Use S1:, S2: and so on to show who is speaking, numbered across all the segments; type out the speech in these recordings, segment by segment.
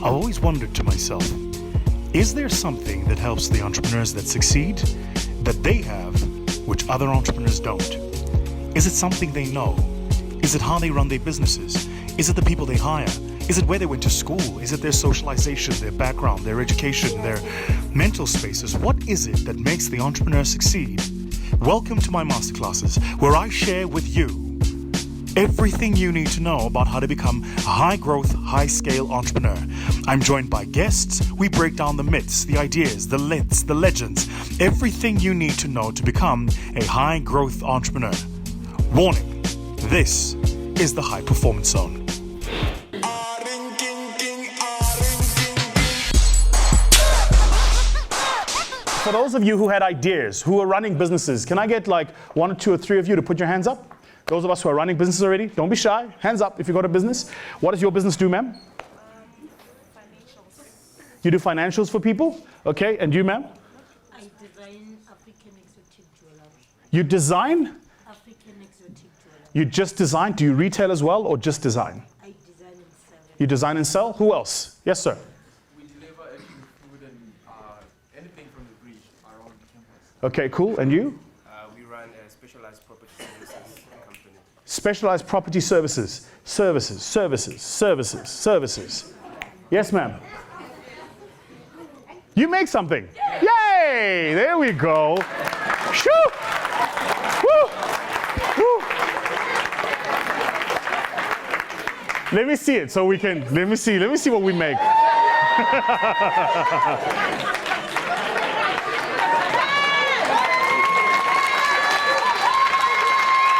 S1: I've always wondered to myself, is there something that helps the entrepreneurs that succeed that they have, which other entrepreneurs don't? Is it something they know? Is it how they run their businesses? Is it the people they hire? Is it where they went to school? Is it their socialization, their background, their education, their mental spaces? What is it that makes the entrepreneur succeed? Welcome to my masterclasses, where I share with you everything you need to know about how to become a high-growth, high-scale entrepreneur. I'm joined by guests. We break down the myths, the ideas, the myths, the legends, everything you need to know to become a high-growth entrepreneur. Warning, this is the High Performance Zone. For those of you who had ideas, who are running businesses, can I get like 1 or 2 or 3 of you to put your hands up? Those of us who are running businesses already, don't be shy. Hands up if you've got a business. What does your business do, ma'am?
S2: Financials.
S1: You do financials for people? Okay, and you, ma'am?
S2: I design African exotic jewelry.
S1: You design?
S2: African exotic jewelry.
S1: You just design? Do you retail as well or just design?
S2: I design and sell it.
S1: You design and sell? Who else? Yes, sir.
S3: We deliver actually food and anything from the bridge around campus.
S1: Okay, cool. And you?
S4: We run a specialized property services company.
S1: Specialized property services. Services. Yes, ma'am. You make something. Yay! There we go. Shoo! Woo! Woo! Let me see it so we can, let me see what we make.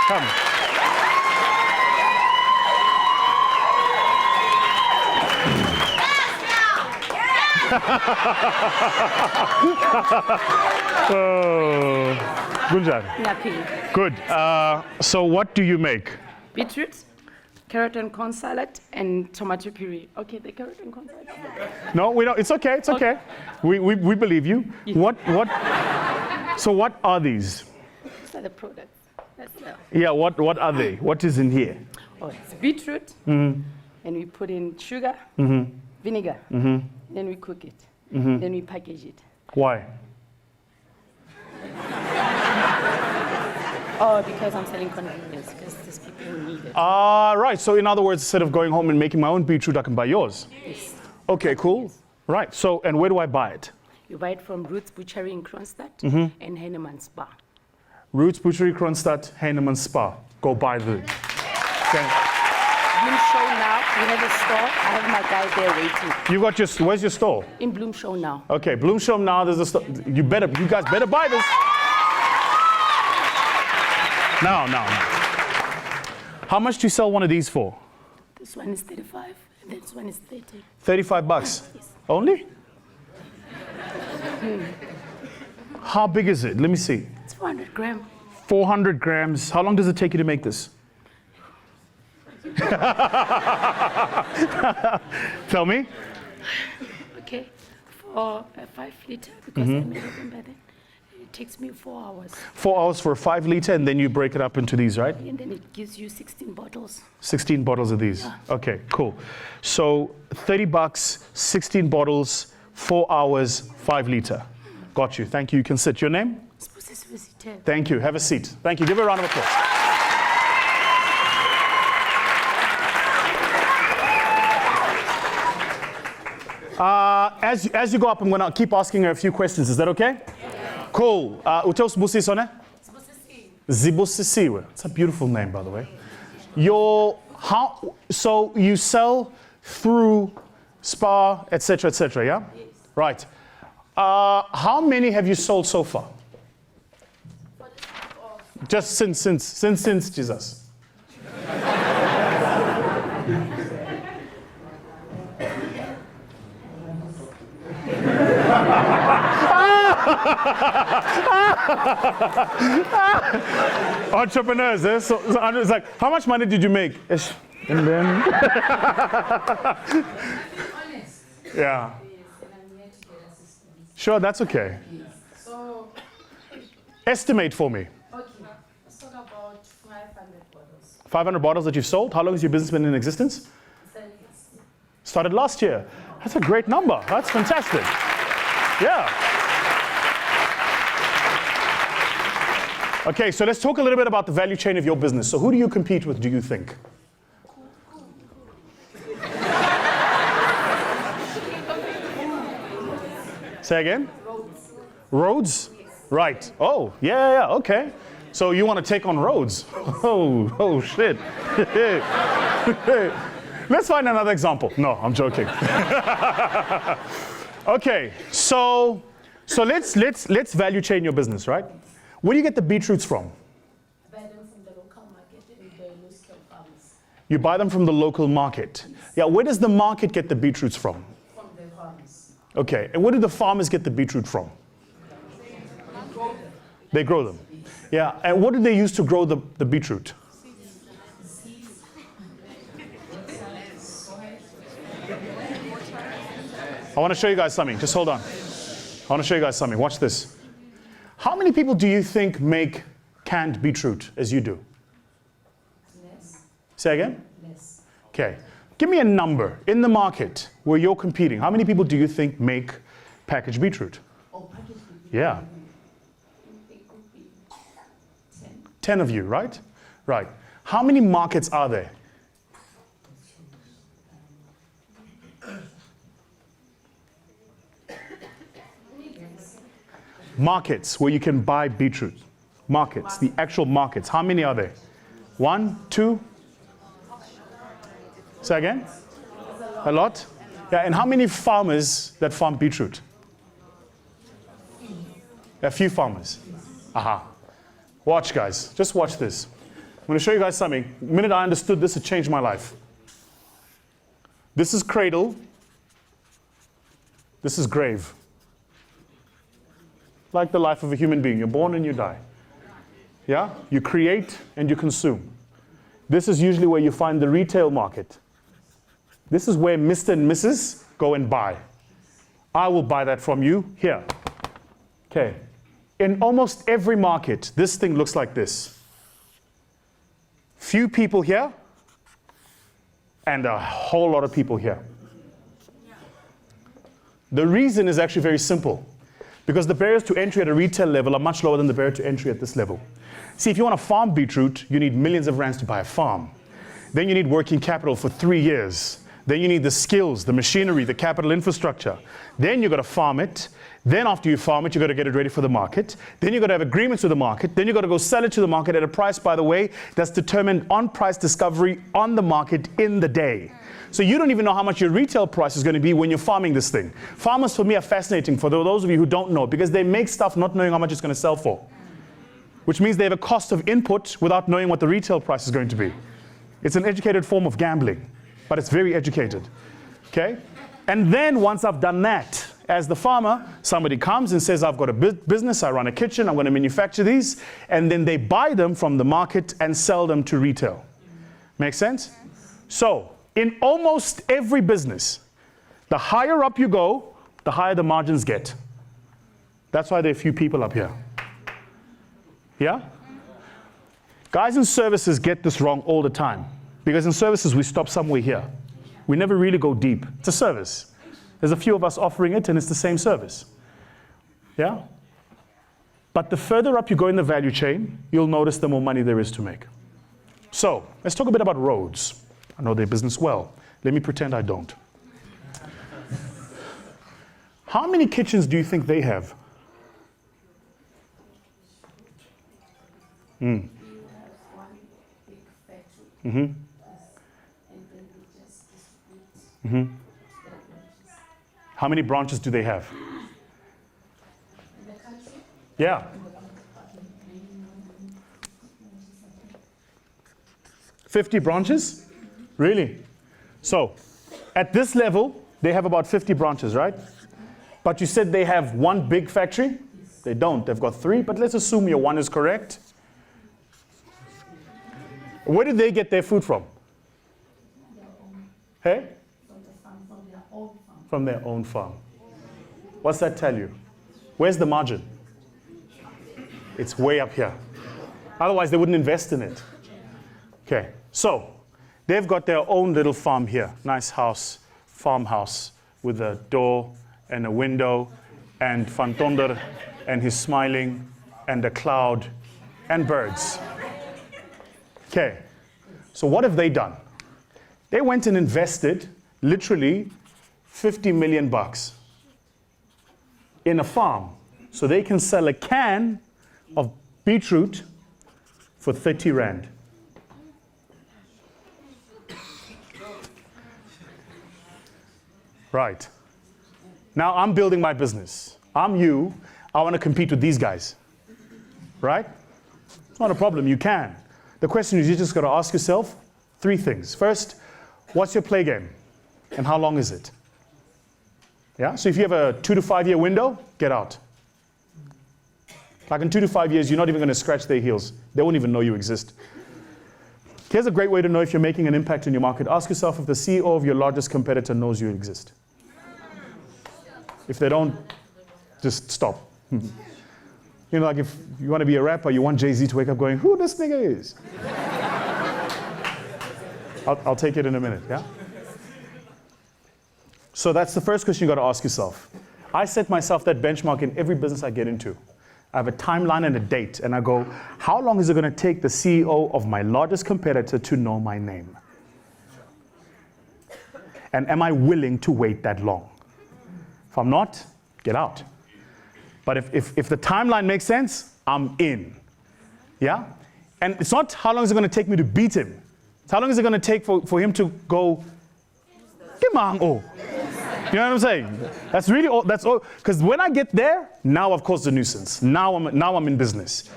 S1: Come. Oh, good job.
S5: Nappy.
S1: Good. So what do you make?
S5: Beetroot, carrot and corn salad, and tomato puree. Okay, the carrot and corn salad.
S1: No, we don't. It's okay. It's okay. We believe you.
S5: Yeah.
S1: What? So what are these?
S5: These are the products. That's the,
S1: Yeah. What are they? What is in here?
S5: oh, it's beetroot, and we put in sugar, vinegar, then we cook it, then we package it.
S1: Why?
S5: Oh, because I'm selling convenience, because there's people who need it.
S1: Right. So in other words, instead of going home and making my own beetroot, I can buy yours.
S5: Yes.
S1: Okay. Cool. Right. So and where do I buy it?
S5: You buy it from Roots Butchery in Kronstadt and Heinemann Spa.
S1: Roots Butchery, Kronstadt, Heinemann Spa. Go buy the. Okay.
S5: Bloom Show Now, we have a store. I have my guy there waiting.
S1: You got your. Where's your store?
S5: In Bloom Show Now.
S1: Okay. Bloom Show Now. There's a store. You guys better buy this. Now. How much do you sell one of these for?
S5: This one is 35, and this one is 30.
S1: $35
S5: Yes.
S1: only? How big is it? Let me see.
S5: It's 400 grams.
S1: 400 grams. How long does it take you to make this? Tell me.
S5: Okay, for a 5 liter, because I made them by then. It takes me 4 hours.
S1: 4 hours for a 5 liter, and then you break it up into these, right?
S5: And then it gives you 16 bottles.
S1: 16 bottles of these. Okay, cool. So $30, 16 bottles, 4 hours, 5 liter. Got you. Thank you. You can sit. Your name? Thank you. Have a seat. Thank you. Give her a round of applause. As you go up, I'm going to keep asking her a few questions. Is that okay? Yeah. Cool. Utos Busisone? Zibusisiwe. It's a beautiful name, by the way. So you sell through Spa, etc., yeah?
S5: Yes.
S1: Right. How many have you sold so far? Just since Jesus. Entrepreneurs, eh? So it's like, how much money did you make? And then, yeah. Sure, that's okay.
S6: So,
S1: Estimate for me.
S6: okay, I sold about 500 bottles.
S1: 500 bottles that you've sold. How long has your business been in existence?
S6: So it's
S1: Started last year. That's a great number. That's fantastic. Yeah. Okay, so let's talk a little bit about the value chain of your business. So who do you compete with, do you think? Say again? Roads? Right. Oh, yeah, okay. So you want to take on roads? Oh, shit. Let's find another example. No, I'm joking. Okay, so let's value chain your business, right? Where do you get the beetroots from?
S6: Buy them from the local market and the local farms.
S1: You buy them from the local market. Yeah, where does the market get the beetroots from?
S6: From the farms.
S1: Okay, and where do the farmers get the beetroot from? They grow them. Yeah, and what do they use to grow the beetroot? I want to show you guys something. Just hold on. I want to show you guys something. Watch this. How many people do you think make canned beetroot as you do?
S6: Less.
S1: Say again?
S6: Less.
S1: Okay. Give me a number in the market where you're competing. How many people do you think make packaged beetroot?
S6: Or packaged beetroot.
S1: Yeah.
S6: It could be 10.
S1: 10 of you, right? Right. How many markets are there? Markets where you can buy beetroot. Markets, the actual markets. How many are there? 1, 2? Say again? A lot? Yeah, and how many farmers that farm beetroot? A few farmers. Aha. Watch, guys. Just watch this. I'm going to show you guys something. The minute I understood this, it changed my life. This is cradle. This is grave. Like the life of a human being. You're born and you die. Yeah? You create and you consume. This is usually where you find the retail market. This is where Mr. and Mrs. go and buy. I will buy that from you here. Okay. In almost every market, this thing looks like this. Few people here and a whole lot of people here. The reason is actually very simple. Because the barriers to entry at a retail level are much lower than the barrier to entry at this level. See, if you want to farm beetroot, you need millions of rands to buy a farm. Then you need working capital for 3 years. Then you need the skills, the machinery, the capital infrastructure. Then you've got to farm it. Then after you farm it, you've got to get it ready for the market. Then you've got to have agreements with the market. Then you've got to go sell it to the market at a price, by the way, that's determined on price discovery on the market in the day. So you don't even know how much your retail price is going to be when you're farming this thing. Farmers for me are fascinating for those of you who don't know, because they make stuff not knowing how much it's going to sell for. Which means they have a cost of input without knowing what the retail price is going to be. It's an educated form of gambling, but it's very educated. Okay? And then once I've done that, as the farmer, somebody comes and says, I've got a business, I run a kitchen, I'm going to manufacture these, and then they buy them from the market and sell them to retail. Make sense? So, in almost every business, the higher up you go, the higher the margins get. That's why there are few people up here. Yeah? Guys in services get this wrong all the time. Because in services, we stop somewhere here. We never really go deep. It's a service. There's a few of us offering it, and it's the same service. Yeah? But the further up you go in the value chain, you'll notice the more money there is to make. So, let's talk a bit about roads. I know their business well. Let me pretend I don't. How many kitchens do you think they have?
S6: We have one big factory.
S1: Mm-hmm.
S6: And then we just distribute the branches.
S1: How many branches do they have?
S6: In the country,
S1: Yeah. 50 branches? Really? So, at this level, they have about 50 branches, right? But you said they have one big factory? They don't. They've got 3, but let's assume your 1 is correct. Where do they get their food from? Hey?
S6: from the farm, from their own farm.
S1: From their own farm. What's that tell you? Where's the margin? It's way up here. Otherwise, they wouldn't invest in it. Okay, so they've got their own little farm here. Nice house, farmhouse, with a door and a window and Van Tonder and he's smiling and a cloud and birds. Okay, so what have they done? They went and invested literally 50 million bucks in a farm so they can sell a can of beetroot for 30 rand. Right. Now I'm building my business. I'm you. I want to compete with these guys. Right? It's not a problem. You can. The question is, you just got to ask yourself 3 things. First, what's your play game? And how long is it? Yeah? So if you have a 2 to 5 year window, get out. Like in 2 to 5 years, you're not even going to scratch their heels. They won't even know you exist. Here's a great way to know if you're making an impact in your market. Ask yourself if the CEO of your largest competitor knows you exist. If they don't, just stop. You know, like if you want to be a rapper, you want Jay-Z to wake up going, who this nigga is? I'll take it in a minute, yeah? So that's the first question you got to ask yourself. I set myself that benchmark in every business I get into. I have a timeline and a date, and I go, how long is it going to take the CEO of my largest competitor to know my name? And am I willing to wait that long? If I'm not, get out. But if the timeline makes sense, I'm in. Yeah? And it's not how long is it going to take me to beat him. It's how long is it going to take for him to go, Kimango. You know what I'm saying? That's really all. That's all. Because when I get there, now I've caused a nuisance. Now I'm in business.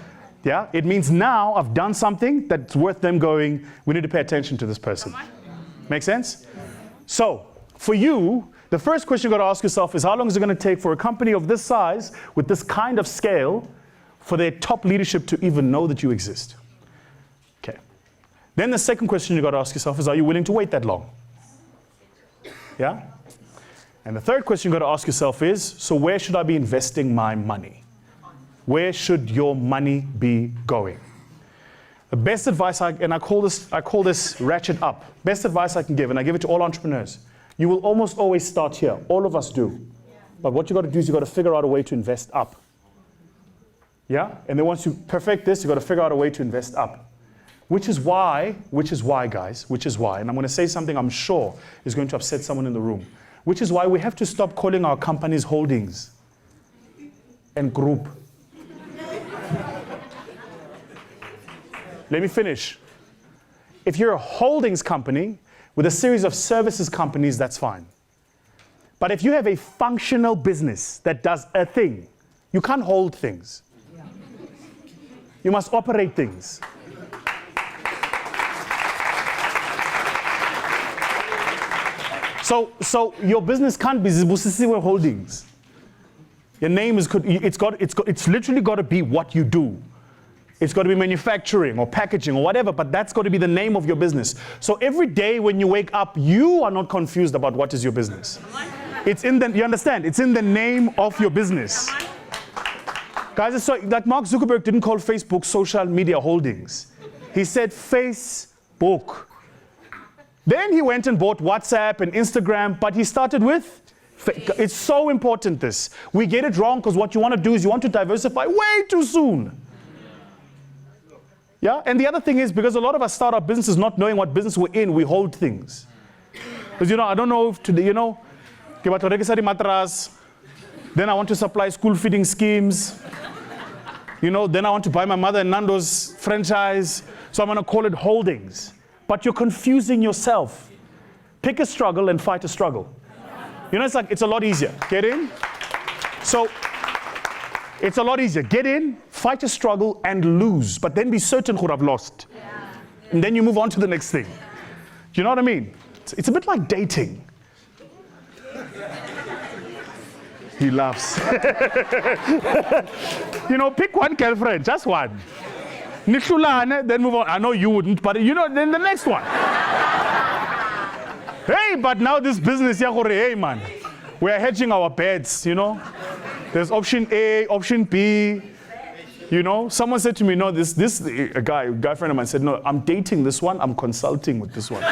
S1: Yeah? It means now I've done something that's worth them going, we need to pay attention to this person. Make sense? So, for you, the first question you've got to ask yourself is how long is it going to take for a company of this size, with this kind of scale, for their top leadership to even know that you exist? Okay. Then the second question you've got to ask yourself is, are you willing to wait that long? Yeah? And the third question you've got to ask yourself is, so where should I be investing my money? Where should your money be going? The best advice, I call this ratchet up. Best advice I can give, and I give it to all entrepreneurs. You will almost always start here. All of us do. But what you got to do is you got to figure out a way to invest up. Yeah? And then once you perfect this, you got to figure out a way to invest up. Which is why, guys, and I'm going to say something I'm sure is going to upset someone in the room. Which is why we have to stop calling our companies holdings and group. Let me finish. If you're a holdings company with a series of services companies, that's fine. But if you have a functional business that does a thing, you can't hold things. You must operate things. So your business can't be Zibusisiwe Holdings. Your name is it's literally got to be what you do. It's got to be manufacturing or packaging or whatever, but that's got to be the name of your business. So every day when you wake up, you are not confused about what is your business. It's in the, you understand? It's in the name of your business. Guys, so like Mark Zuckerberg didn't call Facebook social media holdings. He said Facebook. Then he went and bought WhatsApp and Instagram, but he started with, it's so important this. We get it wrong because what you want to do is you want to diversify way too soon. Yeah, and the other thing is because a lot of us start our businesses not knowing what business we're in, we hold things. Because I don't know if today, matras, then I want to supply school feeding schemes. Then I want to buy my mother and Nando's franchise, so I'm going to call it holdings. But you're confusing yourself. Pick a struggle and fight a struggle. It's a lot easier. Get in. So it's a lot easier. Get in, fight a struggle, and lose. But then be certain who have lost. And then you move on to the next thing. Do you know what I mean? It's a bit like dating. He laughs. Pick one girlfriend, just one. Then move on. I know you wouldn't, but then the next one. Hey, but now this business, hey man, we are hedging our bets, There's option A, option B. Someone said to me, no, a guy friend of mine said, no, I'm dating this one, I'm consulting with this one.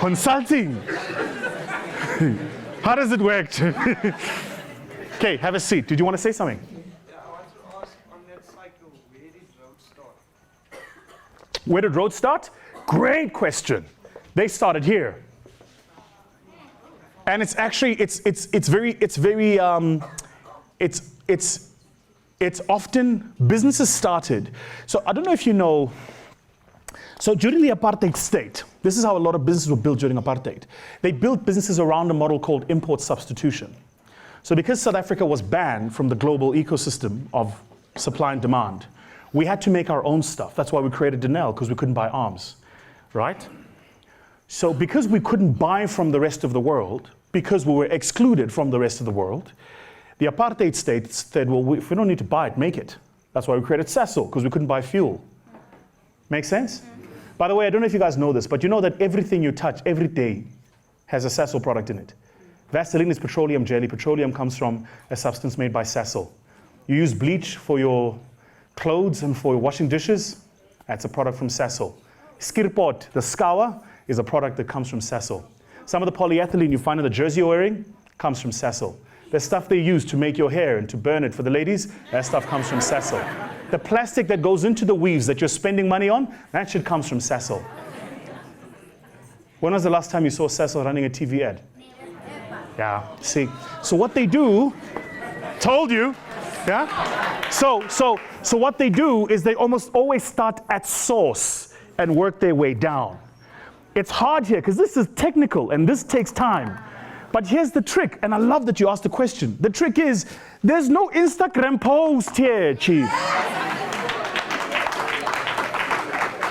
S1: Consulting. How does it work? Okay, have a seat. Did you want to say something?
S7: Yeah, I want to ask on that cycle, where did road start?
S1: Where did roads start? Great question. They started here. And it's actually, it's often, businesses started. So I don't know if you know, so during the apartheid state, this is how a lot of businesses were built during apartheid. They built businesses around a model called import substitution. So because South Africa was banned from the global ecosystem of supply and demand, we had to make our own stuff. That's why we created Denel, because we couldn't buy arms, right? So because we couldn't buy from the rest of the world, because we were excluded from the rest of the world, the apartheid state said, well, if we don't need to buy it, make it. That's why we created Sasol, because we couldn't buy fuel. Make sense? By the way, I don't know if you guys know this, but you know that everything you touch every day has a Sasol product in it. Vaseline is petroleum jelly. Petroleum comes from a substance made by Sasol. You use bleach for your clothes and for your washing dishes. That's a product from Sasol. Skirpot, the scour, is a product that comes from Sasol. Some of the polyethylene you find in the jersey you're wearing comes from Sasol. The stuff they use to make your hair and to burn it for the ladies, that stuff comes from Sasol. The plastic that goes into the weaves that you're spending money on, that shit comes from Sasol. When was the last time you saw Sasol running a TV ad? Yeah, see. So what they do, told you, yeah? So what they do is they almost always start at source and work their way down. It's hard here because this is technical and this takes time. But here's the trick, and I love that you asked the question. The trick is, there's no Instagram post here, Chief.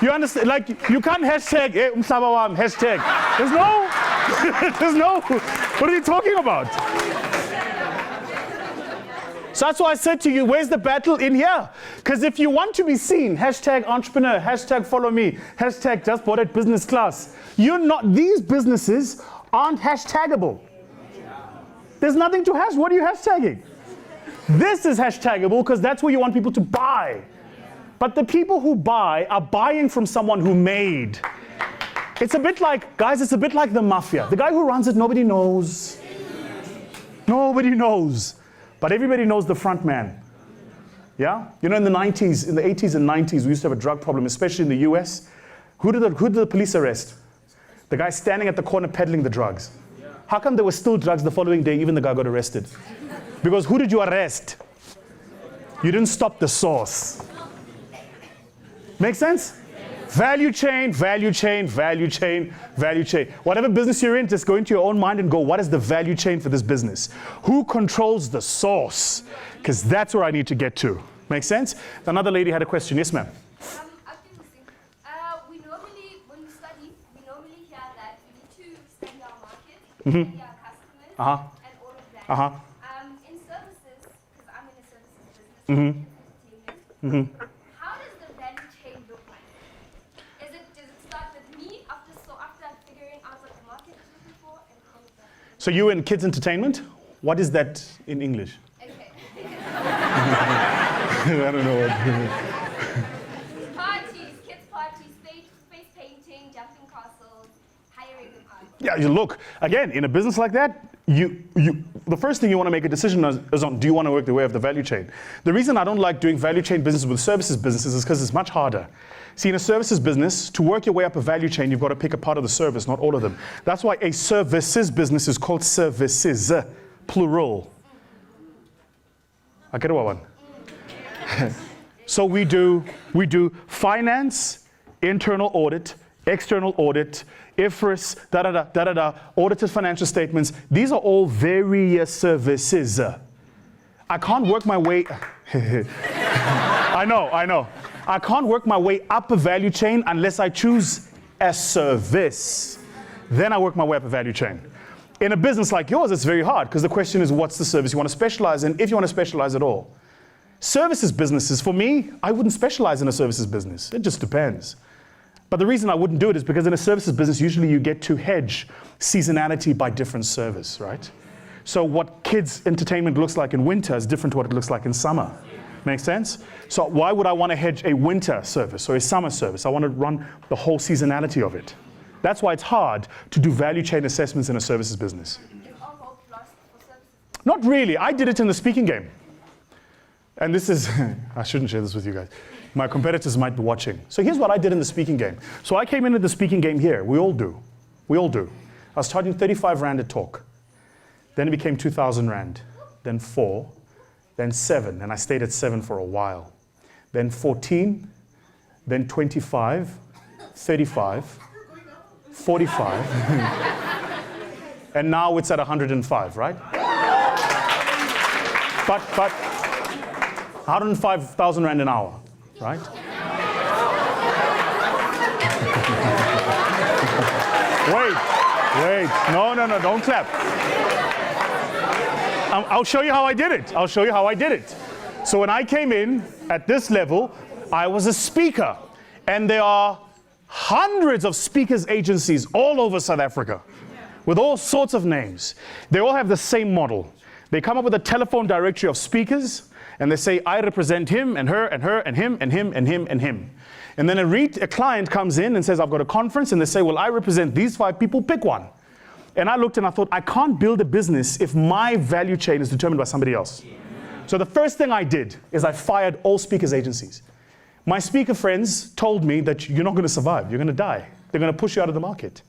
S1: You understand? Like, you can't hashtag, umhlaba wami, hashtag. There's no, there's no, what are you talking about? So that's why I said to you, where's the battle in here? Because if you want to be seen, hashtag entrepreneur, hashtag follow me, hashtag just bought it business class, you're not, these businesses aren't hashtagable. There's nothing to hash. What are you hashtagging? This is hashtagable because that's where you want people to buy. But the people who buy are buying from someone who made. It's a bit like, guys, it's a bit like the mafia. The guy who runs it, nobody knows. Nobody knows. But everybody knows the front man. Yeah? You know, in the 90s, in the 80s and 90s, we used to have a drug problem, especially in the US. Who did the police arrest? The guy standing at the corner peddling the drugs. How come there were still drugs the following day, even the guy got arrested? Because who did you arrest? You didn't stop the source. Make sense? Value chain, value chain, value chain, value chain. Whatever business you're in, just go into your own mind and go, what is the value chain for this business? Who controls the source? Because that's where I need to get to. Make sense? Another lady had a question. Yes, ma'am.
S8: We normally, when we study, we normally hear that we need to study our market,
S1: Mm-hmm.
S8: study our customers, and all of that. In services, because I'm in a services business, entertainment, how does the value chain look like? Does it start with me after figuring out what the market is looking for, and how is that?
S1: So you in kids entertainment? What is that in English?
S8: Okay.
S1: I don't know what.
S8: Parties, kids parties, face painting, jumping castles, hiring them out.
S1: Yeah, you look, again, in a business like that, the first thing you want to make a decision is on, do you want to work the way of the value chain? The reason I don't like doing value chain business with services businesses is because it's much harder. See, in a services business, to work your way up a value chain, you've got to pick a part of the service, not all of them. That's why a services business is called services, plural. I get what one. So we do finance, internal audit, external audit, IFRS, audited financial statements. These are all various services. I can't work my way, I know. I can't work my way up a value chain unless I choose a service. Then I work my way up a value chain. In a business like yours, it's very hard because the question is, what's the service you want to specialize in, if you want to specialize at all? Services businesses, for me, I wouldn't specialize in a services business. It just depends. But the reason I wouldn't do it is because in a services business, usually you get to hedge seasonality by different service, right? So what kids' entertainment looks like in winter is different to what it looks like in summer. Make sense? So why would I want to hedge a winter service or a summer service? I want to run the whole seasonality of it. That's why it's hard to do value chain assessments in a services business.
S8: Is all hope lost for services?
S1: Not really. I did it in the speaking game. And this is, I shouldn't share this with you guys. My competitors might be watching. So here's what I did in the speaking game. So I came into the speaking game here. We all do. We all do. I was charging 35 Rand a talk. Then it became 2,000 Rand. Then 4. Then 7. And I stayed at 7 for a while. Then 14. Then 25. 35. 45. And now it's at 105, right? But 105,000 Rand an hour, right? Wait, no, don't clap. I'll show you how I did it. I'll show you how I did it. So when I came in at this level, I was a speaker. And there are hundreds of speakers agencies all over South Africa with all sorts of names. They all have the same model. They come up with a telephone directory of speakers and they say, I represent him and her and her and him and him and him and him. And then a client comes in and says, I've got a conference, and they say, well, I represent these 5 people, pick one. And I looked and I thought, I can't build a business if my value chain is determined by somebody else. So the first thing I did is I fired all speakers agencies. My speaker friends told me that you're not going to survive, you're going to die. They're going to push you out of the market.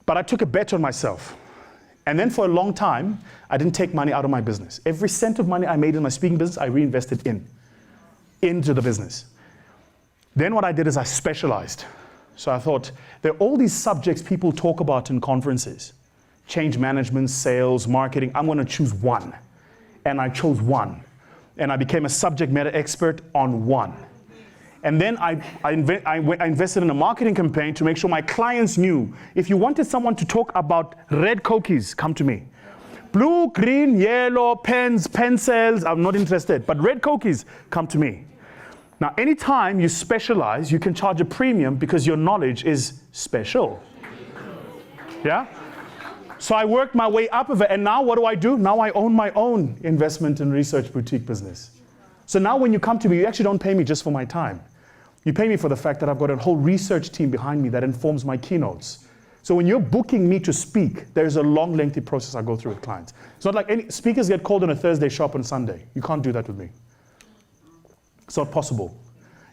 S1: But I took a bet on myself. And then for a long time, I didn't take money out of my business. Every cent of money I made in my speaking business, I reinvested into the business. Then what I did is I specialized. So I thought, there are all these subjects people talk about in conferences. Change management, sales, marketing. I'm going to choose one. And I chose one. And I became a subject matter expert on one. And then I invested in a marketing campaign to make sure my clients knew, if you wanted someone to talk about red cookies, come to me. Blue, green, yellow, pens, pencils, I'm not interested. But red cookies, come to me. Now, anytime you specialize, you can charge a premium because your knowledge is special. Yeah? So I worked my way up of it, and now what do? Now I own my own investment and research boutique business. So now when you come to me, you actually don't pay me just for my time. You pay me for the fact that I've got a whole research team behind me that informs my keynotes. So when you're booking me to speak, there's a long, lengthy process I go through with clients. It's not like any speakers get called on a Thursday, shop on Sunday. You can't do that with me. It's not possible.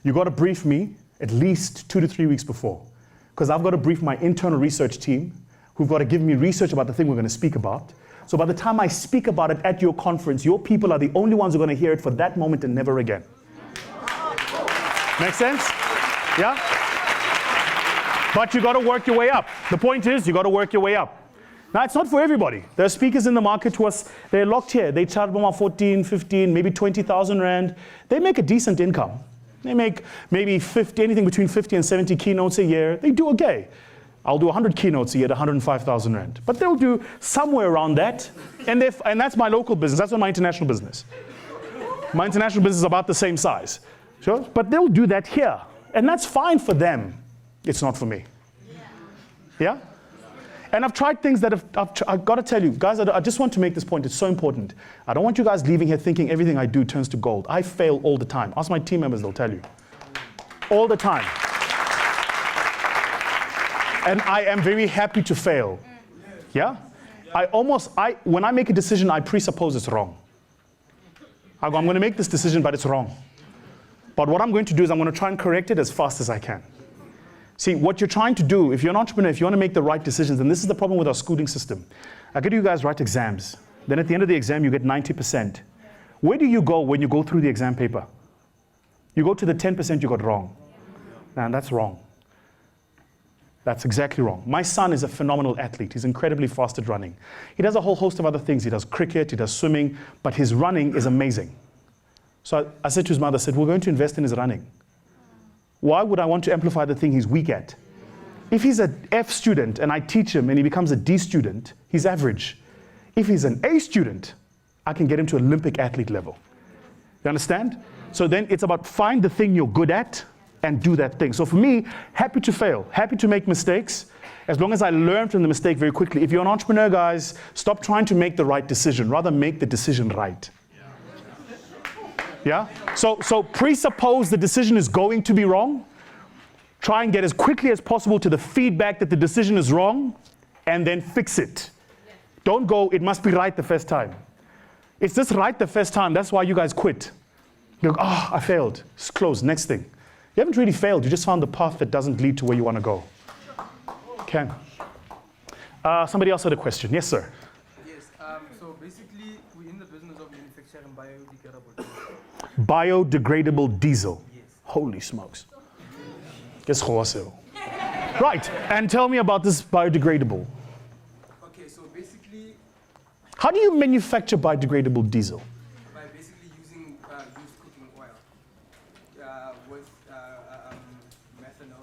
S1: You got to brief me at least 2 to 3 weeks before, because I've got to brief my internal research team, who've got to give me research about the thing we're going to speak about. So by the time I speak about it at your conference, your people are the only ones who are going to hear it for that moment and never again. Make sense? Yeah? But you got to work your way up. The point is, you got to work your way up. Now, it's not for everybody. There are speakers in the market who are, they're locked here. They charge about 14, 15, maybe 20,000 Rand. They make a decent income. They make maybe 50, anything between 50 and 70 keynotes a year. They do okay. I'll do 100 keynotes a year at 105,000 Rand. But they'll do somewhere around that. And that's my local business. That's not my international business. My international business is about the same size. Sure? But they'll do that here. And that's fine for them. It's not for me. Yeah? And I've tried things that I've got to tell you, guys, I just want to make this point. It's so important. I don't want you guys leaving here thinking everything I do turns to gold. I fail all the time. Ask my team members, they'll tell you. All the time. And I am very happy to fail. Yeah? When I make a decision, I presuppose it's wrong. I'm going to make this decision, but it's wrong. But what I'm going to do is I'm going to try and correct it as fast as I can. See, what you're trying to do, if you're an entrepreneur, if you want to make the right decisions, and this is the problem with our schooling system. I get you guys write exams. Then at the end of the exam, you get 90%. Where do you go when you go through the exam paper? You go to the 10% you got wrong. And that's wrong. That's exactly wrong. My son is a phenomenal athlete. He's incredibly fast at running. He does a whole host of other things. He does cricket, he does swimming, but his running is amazing. So I said to his mother, I said, we're going to invest in his running. Why would I want to amplify the thing he's weak at? If he's an F student and I teach him and he becomes a D student, he's average. If he's an A student, I can get him to Olympic athlete level. You understand? So then it's about find the thing you're good at and do that thing. So for me, happy to fail, happy to make mistakes, as long as I learn from the mistake very quickly. If you're an entrepreneur, guys, stop trying to make the right decision. Rather make the decision right. Yeah? So presuppose the decision is going to be wrong, Try and get as quickly as possible to the feedback that the decision is wrong, and then fix it. Don't go, it must be right the first time. It's just right the first time. That's why you guys quit. You go, oh, I failed. It's closed. Next thing. You haven't really failed. You just found the path that doesn't lead to where you want to go. Okay. Somebody else had a question. Yes, sir.
S3: Yes, so basically, we're in the business of manufacturing biodegradable diesel.
S1: Biodegradable diesel.
S3: Yes.
S1: Holy smokes. Yes, right. And tell me about this biodegradable.
S3: Okay, so basically,
S1: How do you manufacture biodegradable diesel?
S3: by basically using used cooking oil with methanol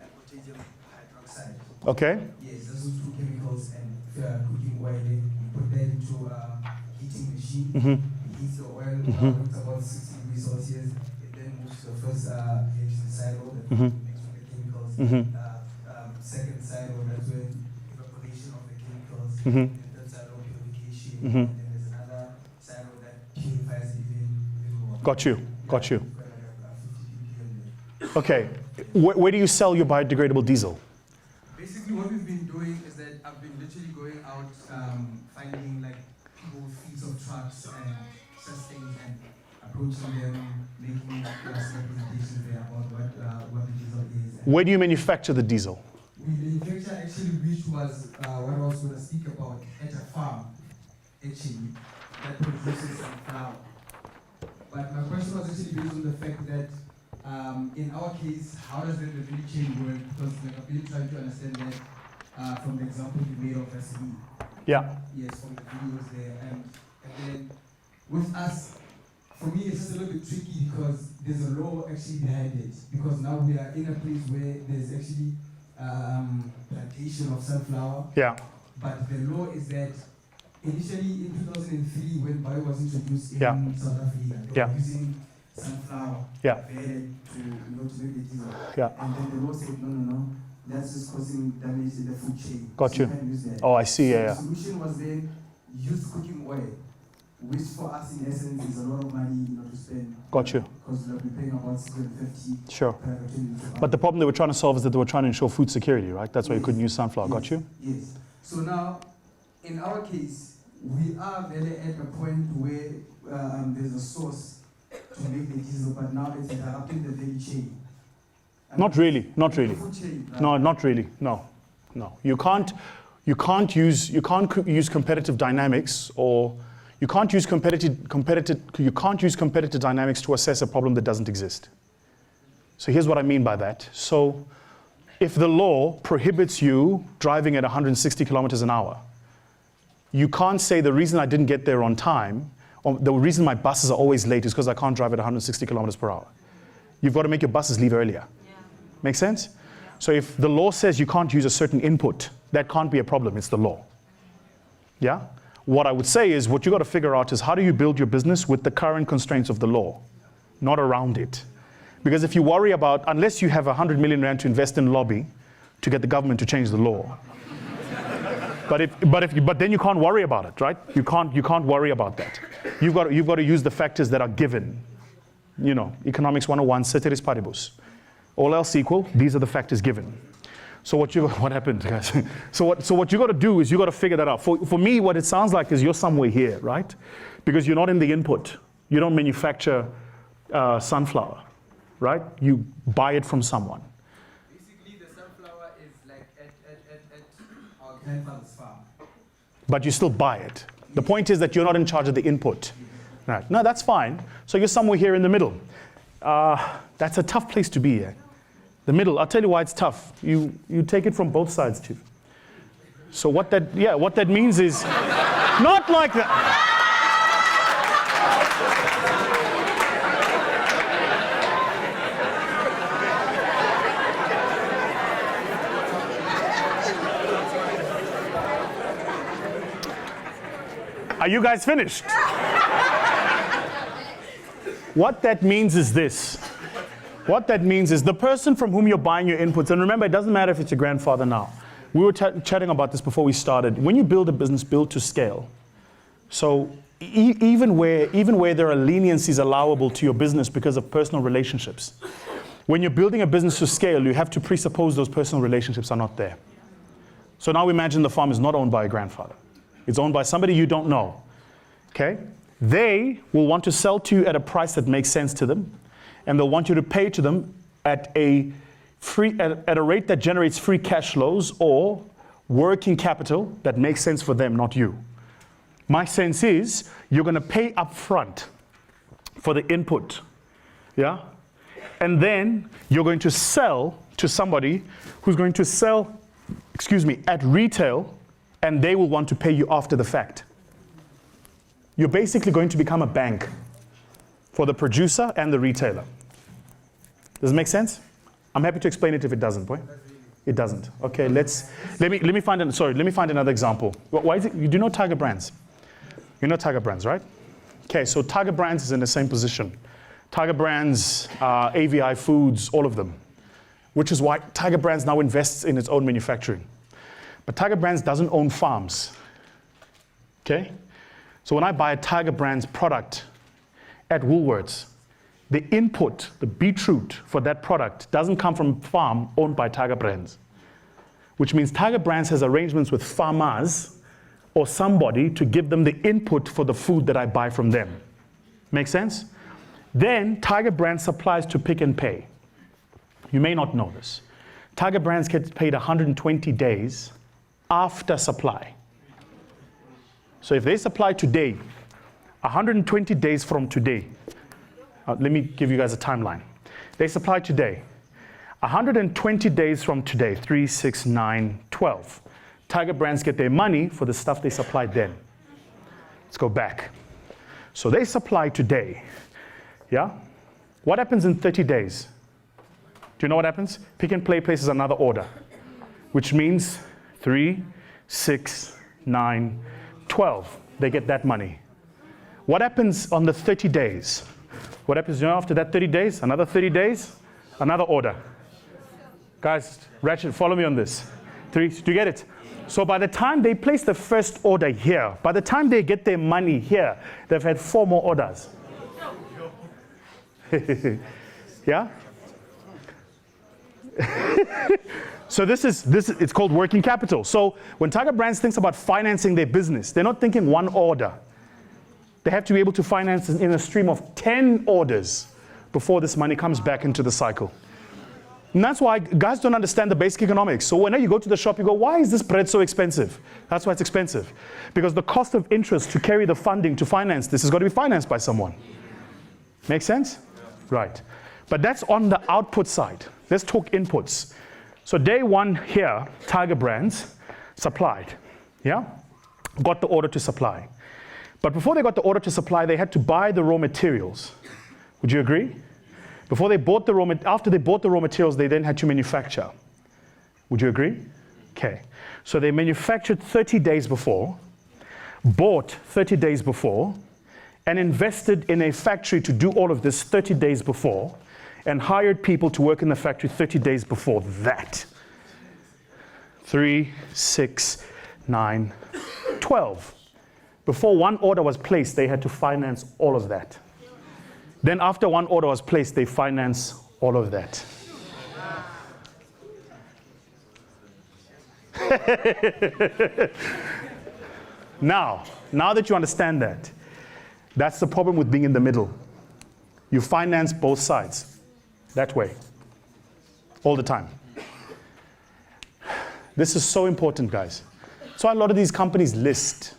S3: and potassium hydroxide.
S1: Okay.
S9: Yes, those two chemicals and cooking oil. Then we put that into a heating machine. It heats the oil with about 60 degrees Celsius. It then moves to the first reaction cycle that mix with the chemicals. Second cycle, that's when evaporation of the chemicals. And third cycle, purification. And then there's another cycle that purifies even more.
S1: Got you. Got you.
S9: We've got like a 50 ppm there.
S1: Okay. Where do you sell your biodegradable diesel?
S9: Basically, what we've been doing is that I've been literally going out, finding like people with fleets of trucks and such things, and approaching them, making presentations there about what the diesel is. And
S1: Where do you manufacture the diesel?
S9: we manufacture actually, which was what I was going to speak about at a farm, actually, that produces sunflower. But my question was actually based on the fact that in our case, how does then the value chain work? Because like, I've been trying to understand that from the example you made of SME.
S1: Yeah.
S9: Yes, from the videos there. And then with us, for me, it's just a little bit tricky because there's a law actually behind it. Because now we are in a place where there's actually plantation of sunflower.
S1: Yeah.
S9: But the law is that initially in 2003, when bio was introduced in
S1: Yeah.
S9: South Africa, they
S1: Yeah.
S9: were using sunflower
S1: Yeah.
S9: to make the diesel.
S1: Yeah.
S9: And then the law said, no, that's just causing damage in the food chain.
S1: Got
S9: So
S1: you.
S9: can't use that.
S1: Oh, I see.
S9: So
S1: Yeah.
S9: the solution was then use cooking oil, which for us in essence is a lot of money to spend.
S1: Got you.
S9: Because we'll be paying about 650
S1: Sure.
S9: per opportunity to buy.
S1: But the problem they were trying to solve is that they were trying to ensure food security, right? That's why you couldn't use sunflower. Got you?
S9: Yes. So now, in our case, we are really at a point where there's a source to make the diesel, but now it's interrupting the value chain.
S1: Not really. Not really.
S9: Food chain, right?
S1: No, not really. No. You can't use competitive dynamics, or you can't use competitive dynamics to assess a problem that doesn't exist. So here's what I mean by that. So if the law prohibits you driving at 160 kilometers an hour, you can't say the reason I didn't get there on time, or the reason my buses are always late is because I can't drive at 160 kilometers per hour. You've got to make your buses leave earlier. Make sense? So if the law says you can't use a certain input, that can't be a problem. It's the law. Yeah? What I would say is what you got to figure out is how do you build your business with the current constraints of the law, not around it. Because if you worry about, unless you have 100 million rand to invest in lobby to get the government to change the law, but then you can't worry about it, right? You can't worry about that. You've got to use the factors that are given. You know, economics 101, ceteris paribus. All else equal, these are the factors given. So what happened, guys? So what you got to do is you got to figure that out. For me, what it sounds like is you're somewhere here, right? Because you're not in the input. You don't manufacture sunflower, right? You buy it from someone.
S3: Basically, the sunflower is like at our
S9: Grandfather's farm.
S1: But you still buy it. The point is that you're not in charge of the input. Right. No, that's fine. So you're somewhere here in the middle. That's a tough place to be here. The middle, I'll tell you why it's tough. You take it from both sides, Chief. So what that means is, not like that. Are you guys finished? What that means is this. What that means is the person from whom you're buying your inputs, and remember, it doesn't matter if it's your grandfather now. We were chatting about this before we started. When you build a business, build to scale. So even where there are leniencies allowable to your business because of personal relationships, When you're building a business to scale, you have to presuppose those personal relationships are not there. So now imagine the farm is not owned by a grandfather. It's owned by somebody you don't know. Okay? They will want to sell to you at a price that makes sense to them, and they'll want you to pay to them at a rate that generates free cash flows or working capital that makes sense for them, not you. My sense is you're going to pay up front for the input, yeah? And then you're going to sell to somebody who's going to sell, at retail, and they will want to pay you after the fact. You're basically going to become a bank for the producer and the retailer. Does it make sense? I'm happy to explain it if it doesn't, boy. It doesn't. Okay, let me find another example. Why is it? You do know Tiger Brands? You know Tiger Brands, right? Okay, so Tiger Brands is in the same position. Tiger Brands, AVI Foods, all of them. Which is why Tiger Brands now invests in its own manufacturing. But Tiger Brands doesn't own farms. Okay? So when I buy a Tiger Brands product at Woolworths, the input, the beetroot for that product doesn't come from a farm owned by Tiger Brands. Which means Tiger Brands has arrangements with farmers or somebody to give them the input for the food that I buy from them. Make sense? Then Tiger Brands supplies to Pick and Pay. You may not know this. Tiger Brands gets paid 120 days after supply. So if they supply today, 120 days from today, let me give you guys a timeline. They supply today. 120 days from today, 3, 6, 9, 12. Tiger Brands get their money for the stuff they supplied then. Let's go back. So they supply today. Yeah? What happens in 30 days? Do you know what happens? Pick and Pay places another order, which means 3, 6, 9, 12. They get that money. What happens on the 30 days? What happens, you know, after that 30 days? Another 30 days? Another order. Guys, Ratchet, follow me on this. 3, do you get it? So by the time they place the first order here, by the time they get their money here, they've had 4 more orders. Yeah? So this is it's called working capital. So when Tiger Brands thinks about financing their business, they're not thinking one order. They have to be able to finance in a stream of 10 orders before this money comes back into the cycle. And that's why guys don't understand the basic economics. So whenever you go to the shop, you go, why is this bread so expensive? That's why it's expensive. Because the cost of interest to carry the funding to finance this is going to be financed by someone. Make sense? Right. But that's on the output side. Let's talk inputs. So day one here, Tiger Brands supplied. Yeah? Got the order to supply. But before they got the order to supply, they had to buy the raw materials. Would you agree? Before they bought after they bought the raw materials, they then had to manufacture. Would you agree? Okay. So they manufactured 30 days before, bought 30 days before, and invested in a factory to do all of this 30 days before, and hired people to work in the factory 30 days before that. 3, 6, 9, 12. Before one order was placed, they had to finance all of that. Then after one order was placed, they finance all of that. Now that you understand that, that's the problem with being in the middle. You finance both sides that way all the time. This is so important, guys. So a lot of these companies list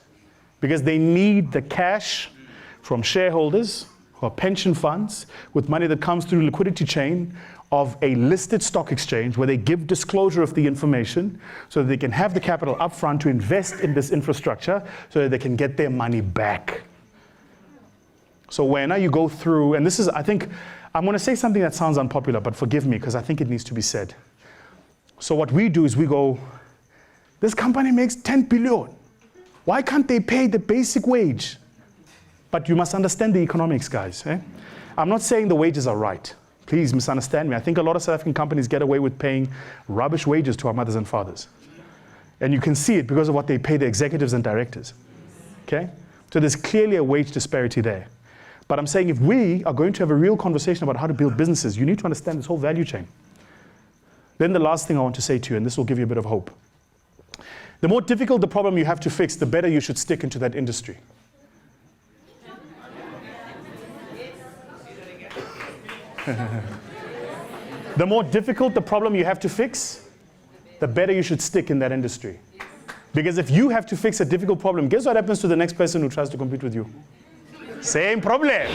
S1: because they need the cash from shareholders or pension funds with money that comes through liquidity chain of a listed stock exchange where they give disclosure of the information so that they can have the capital up front to invest in this infrastructure so that they can get their money back. So when you go through, and this is, I think, I'm going to say something that sounds unpopular, but forgive me because I think it needs to be said. So what we do is we go, this company makes 10 billion. Why can't they pay the basic wage? But you must understand the economics, guys. Eh? I'm not saying the wages are right. Please misunderstand me. I think a lot of South African companies get away with paying rubbish wages to our mothers and fathers. And you can see it because of what they pay the executives and directors. Okay? So there's clearly a wage disparity there. But I'm saying if we are going to have a real conversation about how to build businesses, you need to understand this whole value chain. Then the last thing I want to say to you, and this will give you a bit of hope. The more difficult the problem you have to fix, the better you should stick into that industry. The more difficult the problem you have to fix, the better you should stick in that industry. Because if you have to fix a difficult problem, guess what happens to the next person who tries to compete with you? Same problem.